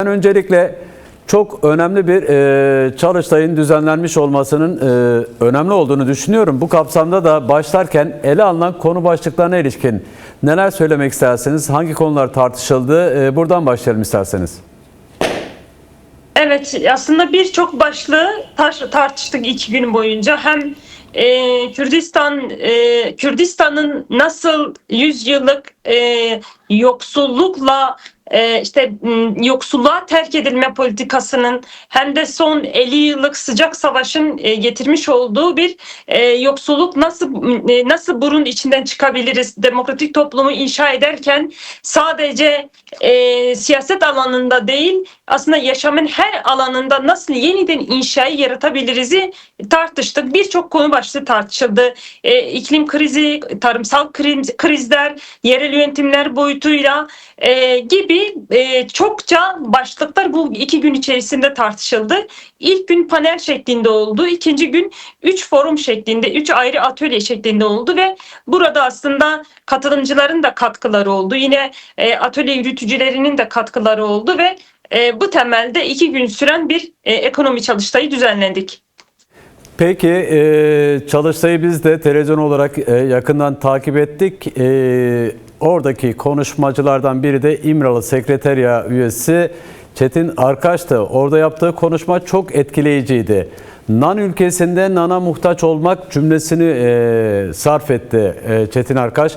Ben öncelikle çok önemli bir çalıştayın düzenlenmiş olmasının önemli olduğunu düşünüyorum. Bu kapsamda da başlarken ele alınan konu başlıklarına ilişkin neler söylemek istersiniz? Hangi konular tartışıldı? Buradan başlayalım isterseniz. Evet, aslında birçok başlığı tartıştık 2 gün boyunca. Hem Kürdistan'ın nasıl 100 yıllık yoksullukla yoksulluğa terk edilme politikasının hem de son 50 yıllık sıcak savaşın getirmiş olduğu bir yoksulluk nasıl bunun içinden çıkabiliriz? Demokratik toplumu inşa ederken sadece siyaset alanında değil, aslında yaşamın her alanında nasıl yeniden inşayı yaratabiliriz'i tartıştık. Birçok konu başlığı tartışıldı. İklim krizi, tarımsal krizler, yerel yönetimler boyutuyla gibi çokça başlıklar bu 2 gün içerisinde tartışıldı. İlk gün panel şeklinde oldu. İkinci gün 3 forum şeklinde, 3 ayrı atölye şeklinde oldu ve burada aslında katılımcıların da katkıları oldu. Yine atölye yürütücülerinin de katkıları oldu ve bu temelde 2 gün süren bir ekonomi çalıştayı düzenledik. Peki çalıştayı biz de televizyon olarak yakından takip ettik. Oradaki konuşmacılardan biri de İmralı Sekreteriya üyesi Çetin Arkaç'tı. Orada yaptığı konuşma çok etkileyiciydi. Nan ülkesinde nana muhtaç olmak cümlesini sarf etti Çetin Arkaç.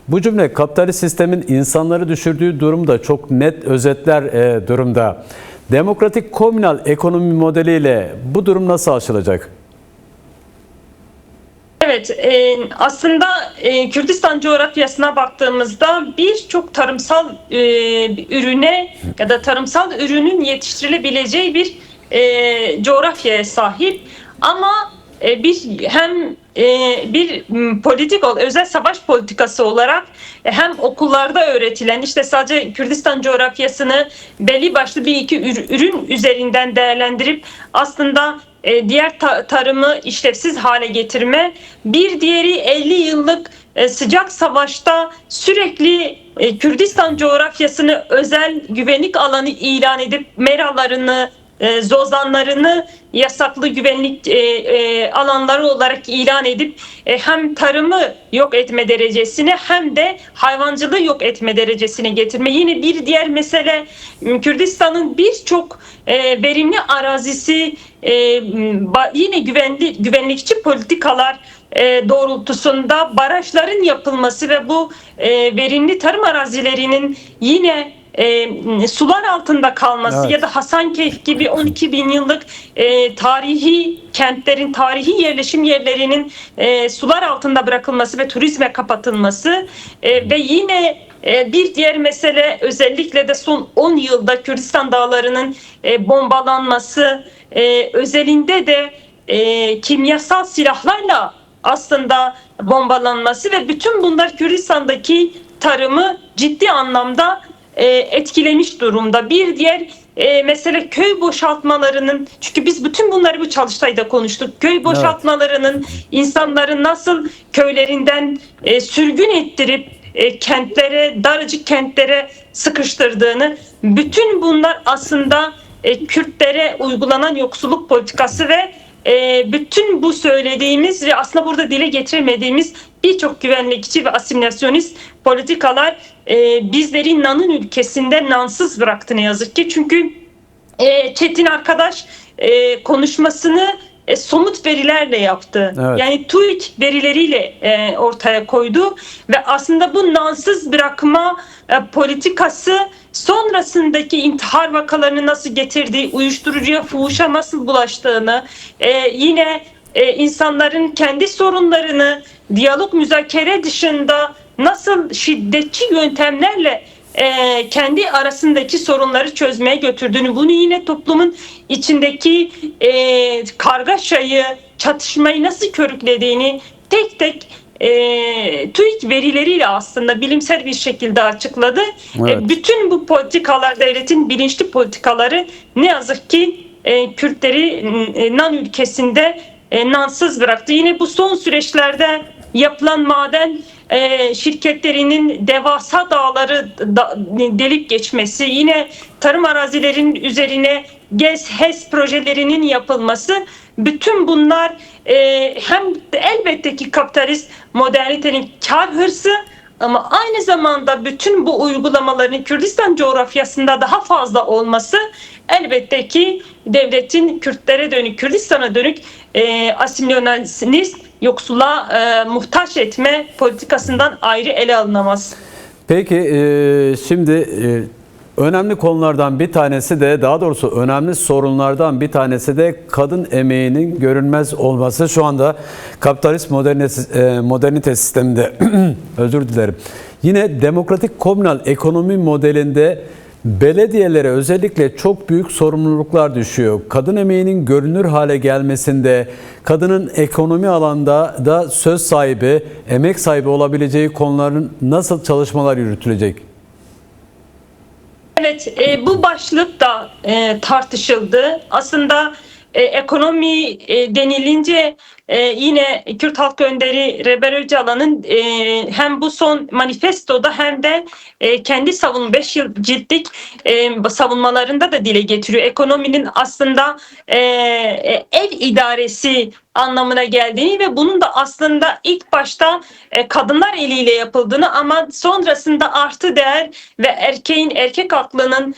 Bu cümle kapitalist sistemin insanları düşürdüğü durumu da çok net özetler durumda. Demokratik komünal ekonomi modeliyle bu durum nasıl aşılacak? Evet, aslında Kürdistan coğrafyasına baktığımızda birçok tarımsal ürüne ya da tarımsal ürünün yetiştirilebileceği bir coğrafyaya sahip. Ama bir özel savaş politikası olarak hem okullarda öğretilen, işte sadece Kürdistan coğrafyasını belli başlı bir iki ürün üzerinden değerlendirip aslında diğer tarımı işlevsiz hale getirme, bir diğeri 50 yıllık sıcak savaşta sürekli Kürdistan coğrafyasını özel güvenlik alanı ilan edip meralarını, zozanlarını yasaklı güvenlik alanları olarak ilan edip hem tarımı yok etme derecesine hem de hayvancılığı yok etme derecesine getirme. Yine bir diğer mesele, Kürdistan'ın birçok verimli arazisi yine güvenlikçi politikalar doğrultusunda barajların yapılması ve bu verimli tarım arazilerinin yine sular altında kalması, evet, ya da Hasankeyf gibi 12 bin yıllık tarihi kentlerin, tarihi yerleşim yerlerinin sular altında bırakılması ve turizme kapatılması ve yine bir diğer mesele, özellikle de son 10 yılda Kürdistan dağlarının bombalanması, özelinde de kimyasal silahlarla aslında bombalanması ve bütün bunlar Kürdistan'daki tarımı ciddi anlamda etkilemiş durumda. Bir diğer mesele köy boşaltmalarının, çünkü biz bütün bunları bu çalıştayda konuştuk. Köy boşaltmalarının insanların nasıl köylerinden sürgün ettirip kentlere, daracık kentlere sıkıştırdığını, bütün bunlar aslında Kürtlere uygulanan yoksulluk politikası ve bütün bu söylediğimiz ve aslında burada dile getirmediğimiz birçok güvenlikçi ve asimilasyonist politikalar bizleri Nan'ın ülkesinde nansız bıraktı ne yazık ki. Çünkü Çetin arkadaş konuşmasını somut verilerle yaptı. Evet. Yani TÜİK verileriyle ortaya koydu ve aslında bu nansız bırakma politikası sonrasındaki intihar vakalarını nasıl getirdiği, uyuşturucuya, fuhuşa nasıl bulaştığını, yine insanların kendi sorunlarını diyalog, müzakere dışında nasıl şiddetçi yöntemlerle kendi arasındaki sorunları çözmeye götürdüğünü, bunu yine toplumun içindeki kargaşayı, çatışmayı nasıl körüklediğini tek tek TÜİK verileriyle aslında bilimsel bir şekilde açıkladı. Evet. Bütün bu politikalar, devletin bilinçli politikaları ne yazık ki Kürtleri Nan ülkesinde nansız bıraktı. Yine bu son süreçlerde yapılan maden şirketlerinin devasa dağları delip geçmesi, yine tarım arazilerinin üzerine GES, HES projelerinin yapılması, bütün bunlar hem elbette ki kapitalist modernitenin kar hırsı, ama aynı zamanda bütün bu uygulamaların Kürdistan coğrafyasında daha fazla olması elbette ki devletin Kürtlere dönük, Kürdistan'a dönük asimilasyonist, yoksula muhtaç etme politikasından ayrı ele alınamaz. Peki şimdi önemli konulardan bir tanesi de, daha doğrusu önemli sorunlardan bir tanesi de kadın emeğinin görünmez olması. Şu anda kapitalist modernite sisteminde özür dilerim. Yine demokratik komünal ekonomi modelinde belediyelere özellikle çok büyük sorumluluklar düşüyor. Kadın emeğinin görünür hale gelmesinde, kadının ekonomi alanda da söz sahibi, emek sahibi olabileceği konuların nasıl çalışmalar yürütülecek? Evet, bu başlık da tartışıldı. Aslında ekonomi denilince yine Kürt Halk Önderi Rebel Öcalan'ın hem bu son manifestoda hem de kendi 5 yıl ciltlik savunmalarında da dile getiriyor. Ekonominin aslında ev idaresi anlamına geldiğini ve bunun da aslında ilk başta kadınlar eliyle yapıldığını, ama sonrasında artı değer ve erkek aklının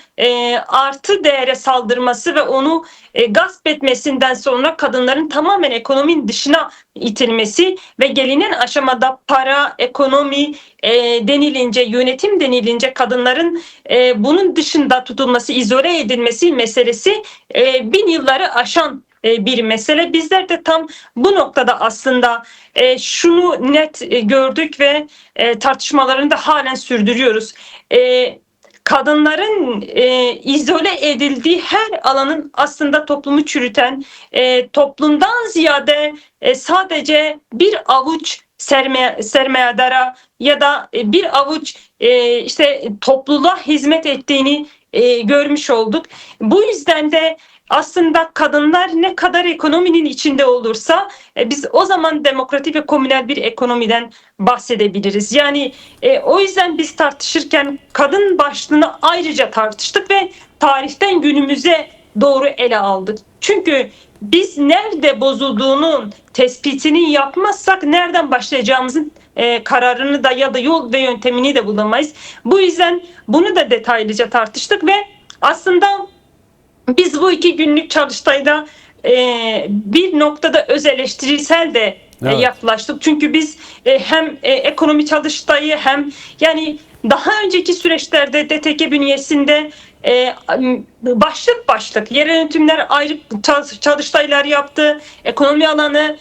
artı değere saldırması ve onu gasp etmesinden sonra kadınların tamamen ekonominin dışına itilmesi ve gelinen aşamada para, ekonomi denilince, yönetim denilince kadınların bunun dışında tutulması, izole edilmesi meselesi 1000 yılları aşan bir mesele. Bizler de tam bu noktada aslında şunu net gördük ve tartışmalarını da halen sürdürüyoruz. Kadınların izole edildiği her alanın aslında toplumu çürüten, toplumdan ziyade sadece bir avuç sermayedara ya da bir avuç işte topluluğa hizmet ettiğini görmüş olduk. Bu yüzden de aslında kadınlar ne kadar ekonominin içinde olursa biz o zaman demokratik ve komünel bir ekonomiden bahsedebiliriz. Yani o yüzden biz tartışırken kadın başlığını ayrıca tartıştık ve tarihten günümüze doğru ele aldık. Çünkü biz nerede bozulduğunun tespitini yapmazsak nereden başlayacağımızın kararını da ya da yol ve yöntemini de bulamayız. Bu yüzden bunu da detaylıca tartıştık ve aslında biz bu 2 günlük çalıştayda bir noktada öz eleştirisel de yaklaştık. Çünkü biz hem ekonomi çalıştayı hem yani daha önceki süreçlerde DTK bünyesinde başlık başlık yerel yönetimler ayrı çalıştaylar yaptı. Ekonomi alanı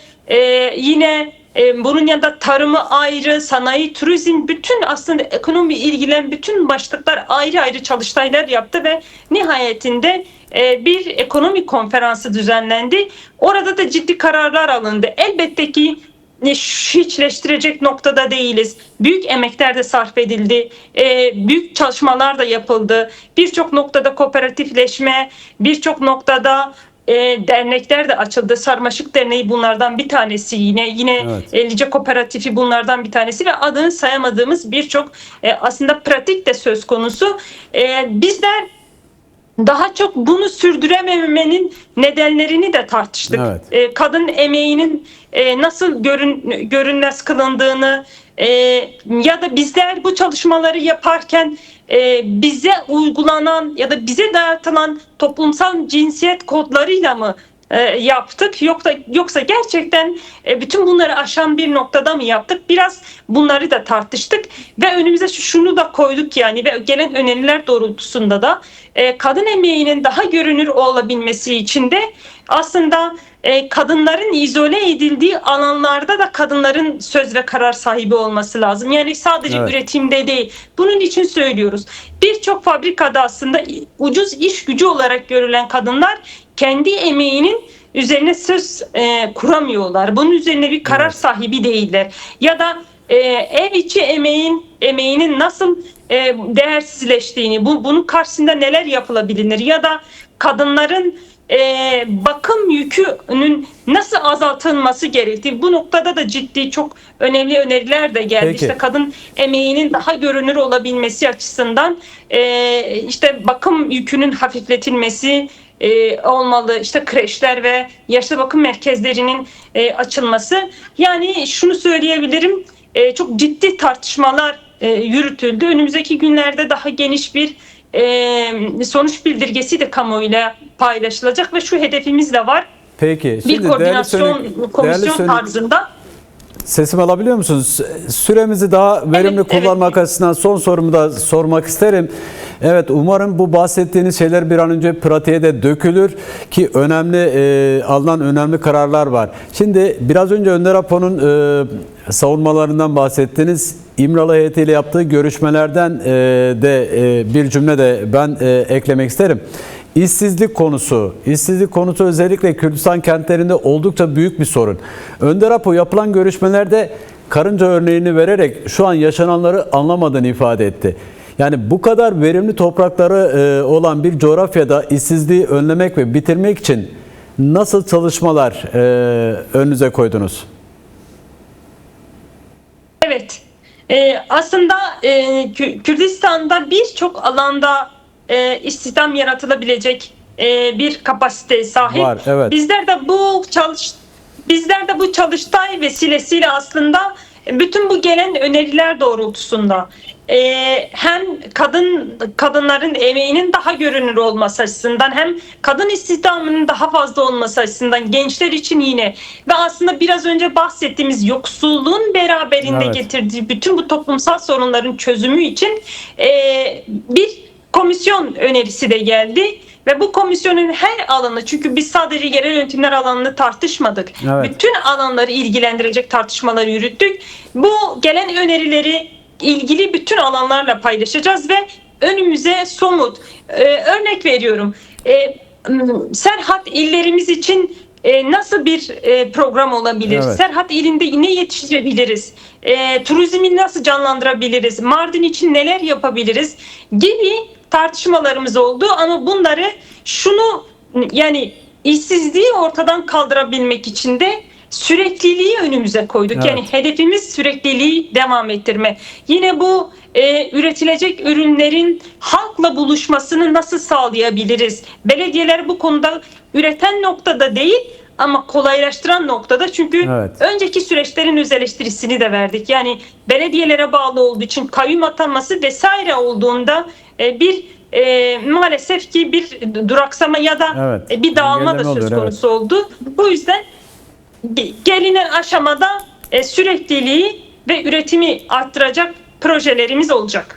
yine bunun yanında tarımı ayrı, sanayi, turizm, bütün aslında ekonomi ilgilen bütün başlıklar ayrı ayrı çalıştaylar yaptı ve nihayetinde bir ekonomi konferansı düzenlendi. Orada da ciddi kararlar alındı. Elbette ki hiçleştirecek noktada değiliz. Büyük emekler de sarf edildi. Büyük çalışmalar da yapıldı. Birçok noktada kooperatifleşme, birçok noktada dernekler de açıldı. Sarmaşık Derneği bunlardan bir tanesi, yine evet. Lice Kooperatifi bunlardan bir tanesi ve adını sayamadığımız birçok aslında pratik de söz konusu. Bizler daha çok bunu sürdürememenin nedenlerini de tartıştık. Evet. Kadın emeğinin nasıl görünmez kılındığını ya da bizler bu çalışmaları yaparken bize uygulanan ya da bize dayatılan toplumsal cinsiyet kodlarıyla mı yaptık, yoksa gerçekten bütün bunları aşan bir noktada mı yaptık? Biraz bunları da tartıştık ve önümüze şunu da koyduk, yani ve gelen öneriler doğrultusunda da kadın emeğinin daha görünür olabilmesi için de aslında kadınların izole edildiği alanlarda da kadınların söz ve karar sahibi olması lazım. Yani sadece evet. Üretimde değil. Bunun için söylüyoruz. Birçok fabrikada aslında ucuz iş gücü olarak görülen kadınlar kendi emeğinin üzerine söz kuramıyorlar. Bunun üzerine bir karar sahibi değiller. Ya da ev içi emeğinin nasıl değersizleştiğini, bunun karşısında neler yapılabilir ya da kadınların bakım yükünün nasıl azaltılması gerektiği, bu noktada da ciddi çok önemli öneriler de geldi. Peki. İşte kadın emeğinin daha görünür olabilmesi açısından işte bakım yükünün hafifletilmesi olmalı. İşte kreşler ve yaşlı bakım merkezlerinin açılması. Yani şunu söyleyebilirim, çok ciddi tartışmalar yürütüldü. Önümüzdeki günlerde daha geniş bir sonuç bildirgesi de kamuoyuyla paylaşılacak ve şu hedefimiz de var. Peki. Bir koordinasyon komisyon tarzında. Sesimi alabiliyor musunuz? Süremizi daha verimli kullanmak açısından son sorumu da sormak isterim. Evet, umarım bu bahsettiğiniz şeyler bir an önce pratiğe de dökülür ki alınan önemli kararlar var. Şimdi biraz önce Önder Apo'nun savunmalarından bahsettiniz. İmralı heyetiyle yaptığı görüşmelerden de bir cümle de ben eklemek isterim. İşsizlik konusu özellikle Kürdistan kentlerinde oldukça büyük bir sorun. Önder Apo yapılan görüşmelerde karınca örneğini vererek şu an yaşananları anlamadığını ifade etti. Yani bu kadar verimli toprakları olan bir coğrafyada işsizliği önlemek ve bitirmek için nasıl çalışmalar önünüze koydunuz? Evet, aslında Kürdistan'da birçok alanda istihdam yaratılabilecek bir kapasiteye sahip. Var, evet. Bizler de bu çalıştay vesilesiyle aslında bütün bu gelen öneriler doğrultusunda hem kadınların emeğinin daha görünür olması açısından hem kadın istihdamının daha fazla olması açısından gençler için yine ve aslında biraz önce bahsettiğimiz yoksulluğun beraberinde getirdiği bütün bu toplumsal sorunların çözümü için bir komisyon önerisi de geldi. Ve bu komisyonun her alanı, çünkü biz sadece yerel yönetimler alanını tartışmadık. Evet. Bütün alanları ilgilendirecek tartışmaları yürüttük. Bu gelen önerileri ilgili bütün alanlarla paylaşacağız ve önümüze somut, örnek veriyorum, Serhat illerimiz için nasıl bir program olabilir? Evet. Serhat ilinde ne yetiştirebiliriz? Turizmi nasıl canlandırabiliriz? Mardin için neler yapabiliriz? Gibi tartışmalarımız oldu ama bunları yani işsizliği ortadan kaldırabilmek için de sürekliliği önümüze koyduk. Evet. Yani hedefimiz sürekliliği devam ettirme. Yine bu üretilecek ürünlerin halkla buluşmasını nasıl sağlayabiliriz? Belediyeler bu konuda üreten noktada değil ama kolaylaştıran noktada, çünkü önceki süreçlerin öz eleştirisini de verdik. Yani belediyelere bağlı olduğu için kayyum atanması vesaire olduğunda maalesef ki bir duraksama ya da bir dağılma da söz konusu oldu. Bu yüzden gelinen aşamada sürekliliği ve üretimi arttıracak projelerimiz olacak.